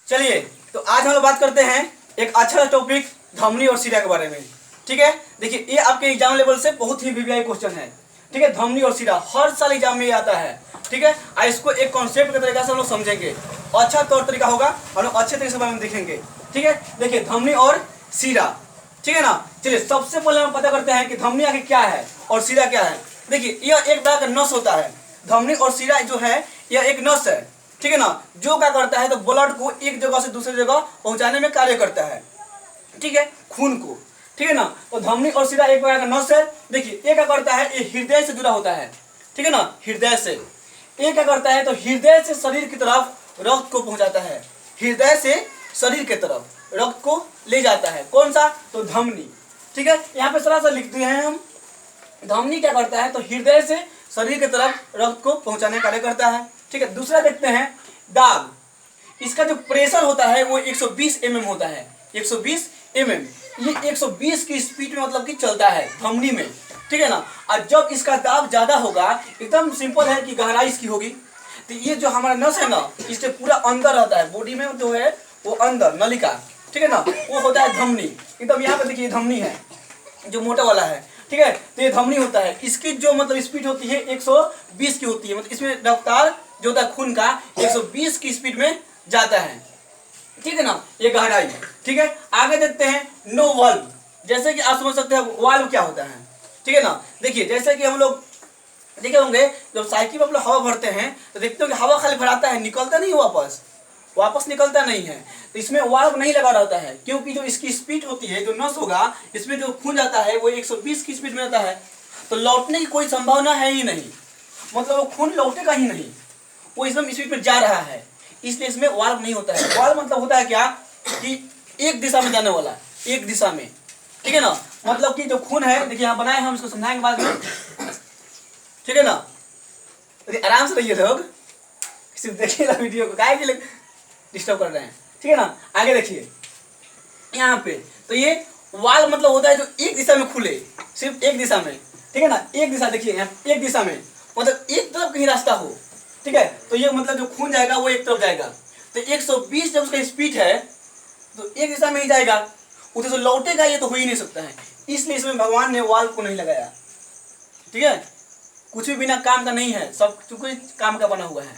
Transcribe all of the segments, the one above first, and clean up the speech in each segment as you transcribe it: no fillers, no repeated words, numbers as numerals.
चलिए, तो आज हम लोग बात करते हैं एक अच्छा टॉपिक धमनी और शिरा के बारे में। ठीक है, देखिए ये आपके एग्जाम लेवल से बहुत ही वीवीआई क्वेश्चन है। ठीक है, धमनी और शिरा हर साल एग्जाम में आता है। ठीक है, और इसको एक कॉन्सेप्ट के तरीके से हम लोग समझेंगे, अच्छा तौर तरीका होगा, हम लोग अच्छे तरीके से बारे में देखेंगे। ठीक है, देखिए धमनी और शिरा, ठीक है ना। चलिए सबसे पहले हम पता करते हैं कि धमनी आखिर क्या है और शिरा क्या है। देखिए यह एक तरह का नस होता है। धमनी और शिरा जो है यह एक नस है, ठीक है ना, जो क्या करता है तो ब्लड को एक जगह से दूसरी जगह पहुंचाने में कार्य करता है। ठीक है, खून को, ठीक है ना। तो धमनी और शिरा एक प्रकार का नस है। देखिए ये क्या करता है, ये हृदय से जुड़ा होता है, ठीक है ना, हृदय से। ये क्या करता है तो हृदय से शरीर की तरफ रक्त को पहुंचाता है, हृदय से शरीर की तरफ रक्त को ले जाता है। कौन सा, तो धमनी। ठीक है, यहाँ पे थोड़ा सा लिख दिए हैं हम। धमनी क्या करता है तो हृदय से शरीर की तरफ रक्त को पहुंचाने का कार्य करता है। ठीक है, दूसरा देखते हैं दाब। इसका जो प्रेशर होता है वो 120 mm होता है, 120 mm। ये 120 की स्पीड में मतलब कि चलता है धमनी में, ठीक है ना। और जब इसका दाब ज्यादा होगा, एकदम सिंपल है कि गहराई इसकी होगी, तो ये जो हमारा नस है ना इसके पूरा अंदर रहता है, बॉडी में जो है वो अंदर नलिका, ठीक है ना, वो होता है धमनी। एकदम यहाँ पे देखिए धमनी है जो मोटा वाला है, ठीक है, तो ये धमनी होता है। इसकी जो मतलब स्पीड होती है 120 की होती है, मतलब इसमें रफ्तार जो होता है खून का 120 की स्पीड में जाता है, ठीक है ना, ये गहराई। ठीक है, आगे देखते हैं नो वाल्व। जैसे कि आप समझ सकते हैं वाल्व क्या होता है, ठीक है ना। देखिए जैसे कि हम लोग देखे होंगे जब साइकिल में आप लोग हवा भरते हैं तो देखते हो कि हवा खाली भराता है, निकलता नहीं वापस निकलता नहीं है। तो इसमें वाल्व नहीं लगा रहता है, क्योंकि जो इसकी स्पीड होती है, जो नस होगा इसमें जो खून जाता है वो 120 की स्पीड में जाता है, तो लौटने की कोई संभावना है ही नहीं, मतलब वो खून लौटेगा ही नहीं, वो एकदम स्पीड में जा रहा है, इसलिए इसमें वाल्व नहीं होता है। वाल्व मतलब होता है क्या कि एक दिशा में जाने वाला, एक दिशा में, ठीक है ना। मतलब कि जो खून है, देखिए यहाँ बनाए, हम इसको समझाएंगे बाद में, ठीक है ना। आराम से रहिए लोग, सिर्फ देखिए ना वीडियो को, काहे के लिए डिस्टर्ब कर रहे हैं, ठीक है ना। आगे देखिए यहाँ पे, तो ये वाल मतलब होता है जो एक दिशा में खुले, सिर्फ एक दिशा में, ठीक है ना, एक दिशा। देखिए यहाँ एक दिशा में मतलब एक तरफ कहीं रास्ता हो, ठीक है, तो ये मतलब जो खून जाएगा वो एक तरफ जाएगा। तो 120 जब उसका स्पीड है तो एक दिशा में ही जाएगा, उधर से लौटेगा ये तो हो ही नहीं सकता है, इसलिए इसमें भगवान ने वाल्व को नहीं लगाया। ठीक है, कुछ भी बिना काम का नहीं है, सब कुछ काम का बना हुआ है।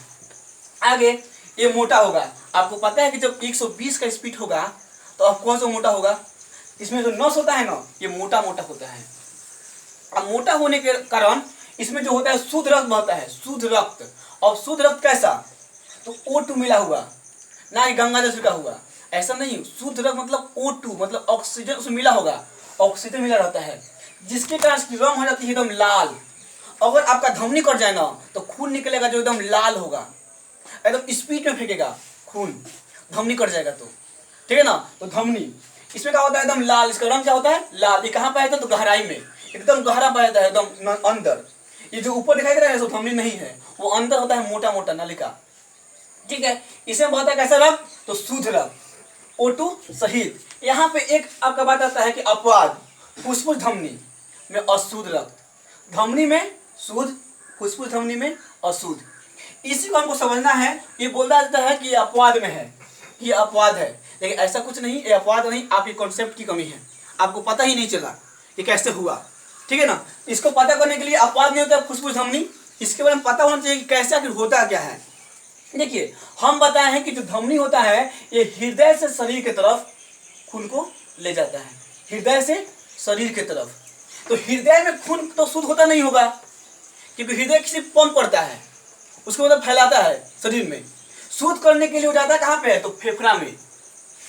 आगे ये मोटा होगा। आपको पता है कि जब 120 का स्पीड होगा तो अब कौन सा मोटा होगा, इसमें जो नस होता है ना ये मोटा मोटा होता है। अब मोटा होने के कारण इसमें जो होता है शुद्ध रक्त बहता है, शुद्ध रक्त। और शुद्ध रक्त कैसा, तो O2 मिला हुआ, ना कि गंगा जल का हुआ, ऐसा नहीं। शुद्ध रक्त मतलब O2 मतलब ऑक्सीजन उसमें मिला होगा, ऑक्सीजन मिला रहता है, जिसके कारण इसकी रंग हो जाती है एकदम लाल। अगर आपका धमनी कट जाए ना तो खून निकलेगा जो एकदम लाल होगा, एकदम स्पीड में फेंकेगा खून, धमनी कट जाएगा तो, ठीक है ना। तो धमनी इसमें क्या होता है एकदम लाल, इसका रंग क्या होता है लाल। ये कहाँ पाया था तो गहराई में, एकदम गहरा पाया था, एकदम अंदर। ये जो ऊपर दिखाई दे रहा है सो धमनी नहीं है, वो अंदर होता है मोटा मोटा नलिका, ठीक है। इसमें बहता है कैसा रक्त, तो शुद्ध रक्त, O2 सहित। यहाँ पे एक आपका बात आता है कि अपवाद, फुसफुस धमनी में अशुद्ध रक्त, धमनी में शुद्ध, फुसफुस धमनी में अशुद्ध। इसी को हमको समझना है। ये बोलता जाता है कि ये अपवाद में है, ये अपवाद है, लेकिन ऐसा कुछ नहीं, ये अपवाद नहीं, आपकी कॉन्सेप्ट की कमी है, आपको पता ही नहीं चला ये कैसे हुआ, ठीक है ना। इसको पता करने के लिए अपवाद नहीं होता फुसफुस धमनी, इसके बारे में पता होना चाहिए कि कैसे आखिर होता क्या है। देखिए हम बताए हैं कि जो धमनी होता है ये हृदय से शरीर की तरफ खून को ले जाता है, हृदय से शरीर की तरफ। तो हृदय में खून तो शुद्ध होता नहीं होगा, क्योंकि हृदय किसी पंप करता है, उसको मतलब फैलाता है शरीर में। शुद्ध करने के लिए हो जाता है कहाँ पे है, तो फेफड़ा में,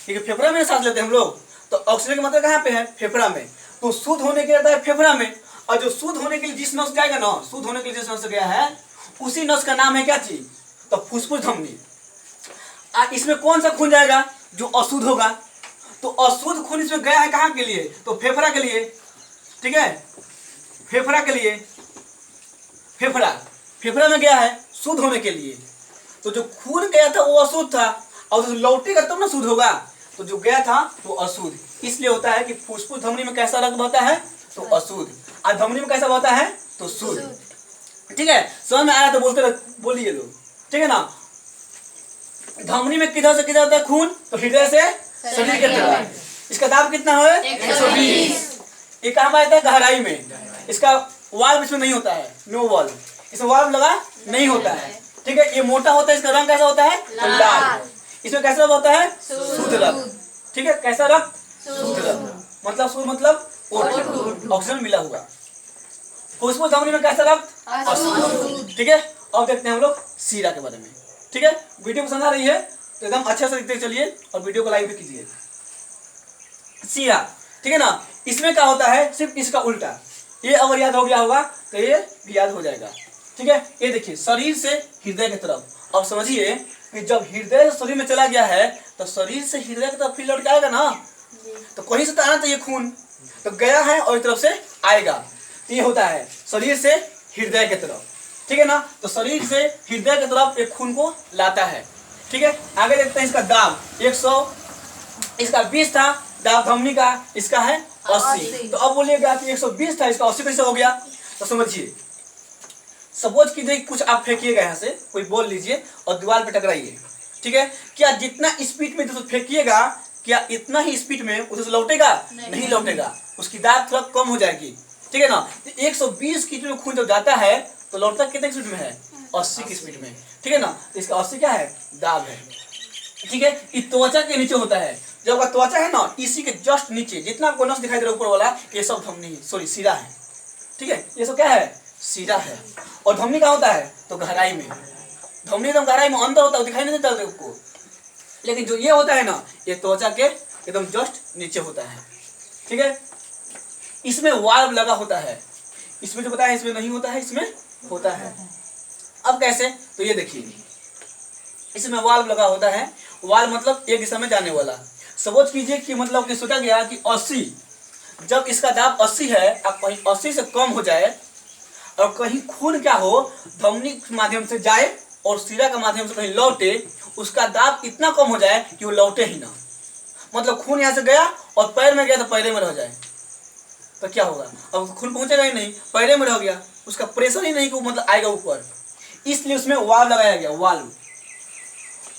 क्योंकि फेफड़ा में सांस लेते हैं हम लोग, तो ऑक्सीजन की मात्रा कहाँ पे है, फेफड़ा में। तो शुद्ध होने के लिए आता है फेफड़ा में। और जो शुद्ध होने के लिए जिस नस जाएगा ना, शुद्ध होने के लिए जिस नस गया है उसी नस का नाम है क्या चीज, तो फुसफुस धमनी। इसमें कौन सा खून जाएगा, जो अशुद्ध होगा। तो अशुद्ध खून इसमें गया है कहाँ के लिए, तो फेफड़ा के लिए, ठीक है, फेफड़ा के लिए, फेफड़ा में गया है शुद्ध होने के लिए। तो जो खून गया था वो अशुद्ध था, और जो लौटेगा तब ना शुद्ध होगा, तो जो गया था वो अशुद्ध। इसलिए होता है कि फुसफुस धमनी में कैसा रक्त बहता है, तो अशुद्ध, और धमनी में कैसा बहता है, तो शुद्ध। ठीक है, समझ में आया तो बोलते बोलिए लोग, ठीक है ना। धमनी में किधर से किधर होता है खून? तो हृदय से शरीर के तरफ। इसका दाब कितना है? 120। ये कहाँ में आता है? गहराई में। इसका वाल्व इसमें नहीं होता है, नो वाल्व, इसमें वाल्व लगा नहीं होता है। ठीक है, ये मोटा होता है, इसका रंग कैसा होता है? लाल। इसमें कैसा रक्त होता है? शुद्ध रक्त। ठीक है, कैसा रक्त? शुद्ध रक्त। मतलब शुद्ध मतलब ऑक्सीजन मिला हुआ। फुसफुस धमनी में कैसा रक्त? अशुद्ध। ठीक है, अब देखते हैं हम लोग सीरा के बारे में। ठीक है, वीडियो पसंद आ रही है तो एकदम अच्छे से देखते चलिए और वीडियो को लाइक भी कीजिए। सीरा, ठीक है ना, इसमें क्या होता है? सिर्फ इसका उल्टा। ये अगर याद हो गया होगा तो ये भी याद हो जाएगा। ठीक है, ये देखिए शरीर से हृदय की तरफ। अब समझिए कि जब हृदय शरीर में चला गया है तो शरीर से हृदय की तरफ फिर लौट के आएगा ना, तो कहीं से तो आना चाहिए खून, तो गया है और इस तरफ से आएगा। ये होता है शरीर से हृदय की तरफ। ठीक है ना, तो शरीर से हृदय की तरफ एक खून को लाता है। ठीक है, आगे देखते हैं इसका दाब 100, इसका 20 था दाब धमनी का, इसका है 80। तो अब बोलिएगा कि 120 था, इसका 80 कैसे हो गया? तो समझिए, सपोज कीजिए कुछ आप फेंकिएगा यहाँ से, कोई बोल लीजिए और दीवार पे टकराइए। ठीक है, क्या जितना स्पीड में फेंकिएगा क्या इतना ही स्पीड में उधर से लौटेगा? नहीं लौटेगा, उसकी दाब थोड़ा कम हो जाएगी। ठीक है ना, 120 की स्पीड में खून जब जाता है तो लौटता कितने स्पीड में है? 80 की स्पीड में। ठीक है ना, तो इसका 80 क्या है? दाब है। ठीक है, ये त्वचा के नीचे होता है। जब त्वचा है ना, इसी के जस्ट नीचे जितना आपको नस दिखाई दे रहा है ऊपर वाला, ये सब धमनी सॉरी सीरा है। ठीक है, ये सब क्या है? सीरा है। और धमनी कहाँ होता है? तो गहराई में। धमनी एकदम गहराई में अंदर होता है, दिखाई नहीं देता आपको, लेकिन जो ये होता है ना, ये त्वचा के एकदम जस्ट नीचे होता है। ठीक है, इसमें वाल्व लगा होता है। इसमें जो बताया इसमें नहीं होता है, इसमें होता है। अब कैसे? तो ये देखिए, इसमें वाल्व लगा होता है। वाल्व मतलब एक दिशा में जाने वाला। सपोज कीजिए कि मतलब कि सोचा गया कि 80, जब इसका दाब 80 है, अब कहीं 80 से कम हो जाए और कहीं खून क्या हो, धमनी के माध्यम से जाए और सीरा के माध्यम से कहीं लौटे, उसका दाब इतना कम हो जाए कि वो लौटे ही ना। मतलब खून यहाँ से गया और पैर में गया तो पैरे में रह जाए, तो क्या होगा? अब खून पहुंचेगा ही नहीं, पैरे में रह गया, उसका प्रेशर ही नहीं कि मतलब आएगा ऊपर। इसलिए उसमें वाल्व लगाया गया। वाल्व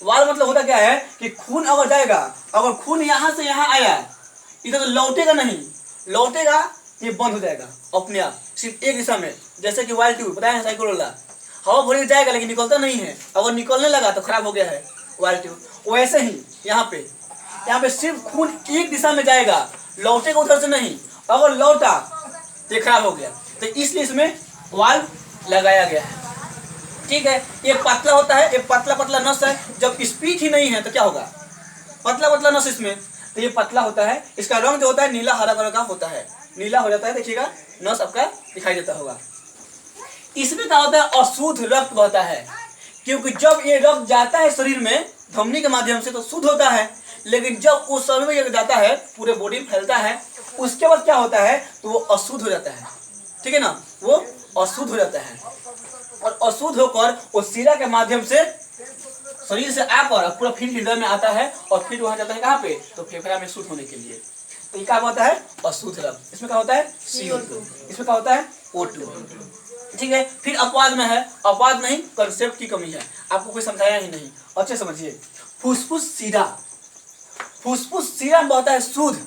वाल्व मतलब होता क्या है कि खून अगर जाएगा, अगर खून यहाँ से यहाँ आया, इधर तो लौटेगा नहीं, लौटेगा ये बंद हो जाएगा अपने आप, सिर्फ एक दिशा में। जैसे कि वाइल ट्यूब बताया है, साइकिल वाला हवा भरी जाएगा लेकिन निकलता नहीं है, अगर निकलने लगा तो खराब हो गया है वाइल ट्यूब। वैसे ही यहाँ पे सिर्फ खून एक दिशा में जाएगा, लौटेगा उधर से नहीं। अगर लौटा तो खराब हो गया, तो इसलिए इसमें वाल्व लगाया गया है। ठीक है, ये पतला होता है, एक पतला पतला नस है। जब स्पीड ही नहीं है तो क्या होगा? पतला पतला नस इसमें, तो ये पतला होता है। इसका रंग जो होता है नीला हरा कलर का होता है, नीला हो जाता है। देखिएगा नस आपका दिखाई देता होगा। इसमें क्या होता है? अशुद्ध रक्त बहता है, क्योंकि जब ये रक्त जाता है शरीर में धमनी के माध्यम से तो शुद्ध होता है, लेकिन जब उस समय में जाता है पूरे बॉडी में फैलता है, उसके बाद क्या होता है? तो वो अशुद्ध हो जाता है। ठीक है ना, वो अशुद्ध हो जाता है और अशुद्ध होकर वो सीरा के माध्यम से शरीर से आकर पूरा फिर हृदय में आता है और फिर वहां जाता है कहाँ पे? तो फेफड़ा में शुद्ध होने के लिए। तो ये क्या होता है? अशुद्ध रक्त। इसमें क्या होता है? CO2। इसमें क्या होता है? O2। ठीक है, फिर अपवाद में है। अपवाद नहीं, कंसेप्ट की कमी है, आपको कोई समझाया ही नहीं। अच्छे समझिए, फुसफुस सीरा, फुसफुस सीरा में बहता है शुद्ध,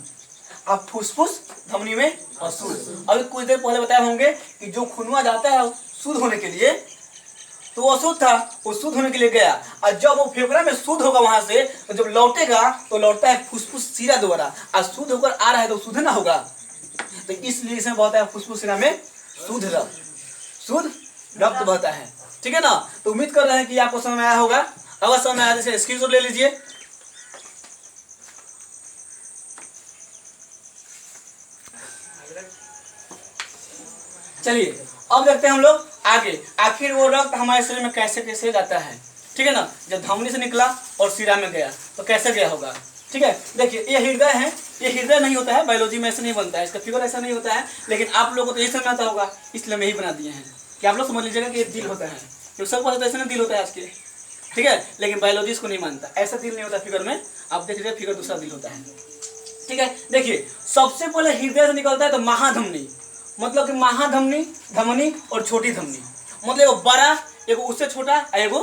अब फुसफुस धमनी में अशुद्ध। अभी कुछ देर पहले बताए होंगे कि जो खूनवा जाता है शुद्ध होने के लिए, तो वो अशुद्ध था, वो शुद्ध होने के लिए गया, और जब वो फेफड़ा में शुद्ध होगा वहां से, तो जब लौटेगा तो लौटता है फुसफुस सीरा द्वारा, और शुद्ध होकर आ रहा है तो शुद्ध ना होगा, तो इसलिए इसमें बहता है फुसफुस सीरा में शुद्ध रक्त बहता है। ठीक है ना, तो उम्मीद कर रहे हैं कि आपको समझ में आया होगा। अगर समझ में आया तो स्क्रीनशॉट ले लीजिए। चलिए अब देखते हैं हम लोग आगे, आखिर वो रक्त हमारे शरीर में कैसे कैसे जाता है। ठीक है ना, जब धमनी से निकला और सीरा में गया तो कैसे गया होगा। ठीक है, देखिए ये हृदय है, ये हृदय नहीं होता है, बायोलॉजी में ऐसे नहीं बनता है, इसका फिगर ऐसा नहीं होता है, लेकिन आप लोगों को तो ये समझ आता होगा, इसलिए मैं ही बना दिए हैं कि आप लोग समझ लीजिएगा कि ये दिल होता है, क्योंकि सब पास ऐसे नहीं दिल होता है आज के। ठीक है, लेकिन बायोलॉजी इसको नहीं मानता, ऐसा दिल नहीं होता फिगर में, आप देख लीजिए फिगर दूसरा दिल होता है। ठीक है, देखिए सबसे पहले हृदय से निकलता है तो महाधमनी, मतलब कि महाधमनी, धमनी और छोटी धमनी, मतलब एगो बड़ा, एगो उससे छोटा, एगो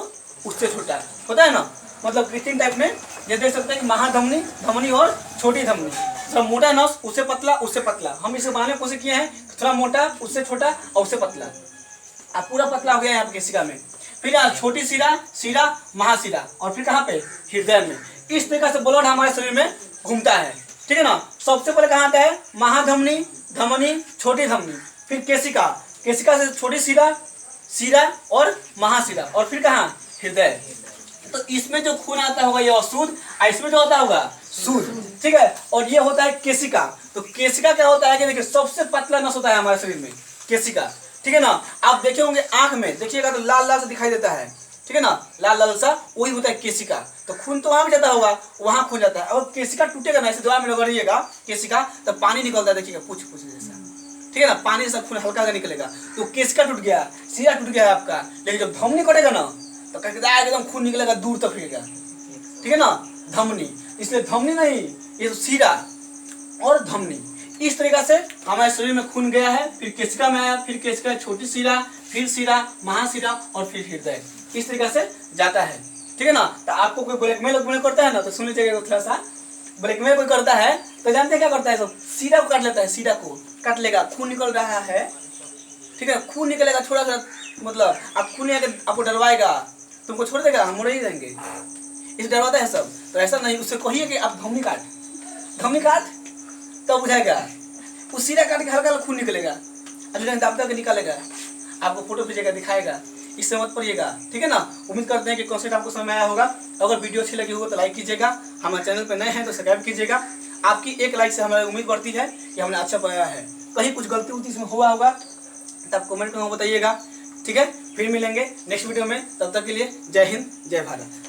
उससे छोटा होता है ना। मतलब कृत्रिम टाइप में ये देख सकते हैं कि महाधमनी, धमनी और छोटी धमनी। थोड़ा मोटा नस, उससे पतला, उससे पतला। हम इसे बनाने की कोशिश किए हैं, थोड़ा मोटा, उससे छोटा और उससे पतला। अब पूरा पतला हो गया यहाँ पे केशिका में। फिर यहाँ छोटी शिरा, शिरा, महाशिरा और फिर कहाँ पे, हृदय में। इस तरीके से ब्लड हमारे शरीर में घूमता है, ठीक है ना। सबसे पहले कहाँ आता है, महाधमनी, धमनी, छोटी धमनी, फिर केशिका, केशिका से छोटी शिरा, शिरा और महाशिरा और फिर कहाँ, हृदय। तो इसमें जो खून आता होगा ये अशुद्ध, और इसमें जो होता होगा शुद्ध, ठीक है। और ये होता है केशिका। तो केशिका क्या होता है कि देखिए सबसे पतला नस होता है हमारे शरीर में, केशिका, ठीक है ना। आप देखे होंगे आंख में देखिएगा तो लाल लाल सा दिखाई देता है, ठीक है ना, लाल लाल सा, वही होता है केशिका। तो खून तो वहां भी जाता होगा, वहां खून जाता है। और केशिका टूटेगा ना, ऐसे दीवार में रगड़िएगा केशिका तो पानी निकलता है, देखिएगा पूछ पूछ जैसा, ठीक है ना, पानी जैसा खून हल्का हल्का निकलेगा। तो केशिका टूट गया, शिरा टूट गया आपका। लेकिन जब धमनी कटेगा ना तो एकदम खून निकलेगा, दूर तक फिरेगा, ठीक है ना, धमनी। इसलिए धमनी नहीं, ये शिरा और धमनी। इस तरीके से हमारे शरीर में खून गया है, फिर केशिका में आया, फिर केशिका छोटी शिरा, फिर शिरा, महाशिरा और फिर हृदय। इस तरीके से जाता है, ठीक है ना। तो आपको कोई ब्लैकमेल करता है ना तो सुन लीजिएगा, थोड़ा सा ब्लैकमेल कोई करता है तो जानते हैं क्या करता है, सब शिरा को काट लेता है, शिरा को काट लेगा, खून निकल रहा है, ठीक है, खून निकलेगा थोड़ा सा, मतलब आप खून आपको डरवाएगा, तुमको छोड़ देगा, हम मुड़े ही जाएंगे, इसे डरवाता है सब। तो ऐसा नहीं, उससे कहिए कि आप धमनी काट, धमनी काट, तब बुझाएगा। उस शिरा काट के हल्का खून निकलेगा, दाब के निकालेगा, आपको फोटो भेजेगा, दिखाएगा। इससे मत पड़िएगा, ठीक है ना। उम्मीद करते हैं कि कॉन्सेप्ट आपको समझ में आया होगा। अगर वीडियो अच्छी लगी होगा तो लाइक कीजिएगा, हमारे चैनल पर नए हैं तो सब्सक्राइब कीजिएगा। आपकी एक लाइक से हमारी उम्मीद बढ़ती है कि हमने अच्छा बनाया है। कहीं कुछ गलती उलती इसमें हुआ होगा तो आप कमेंट में बताइएगा, ठीक है। फिर मिलेंगे नेक्स्ट वीडियो में, तब तक के लिए जय हिंद, जय भारत।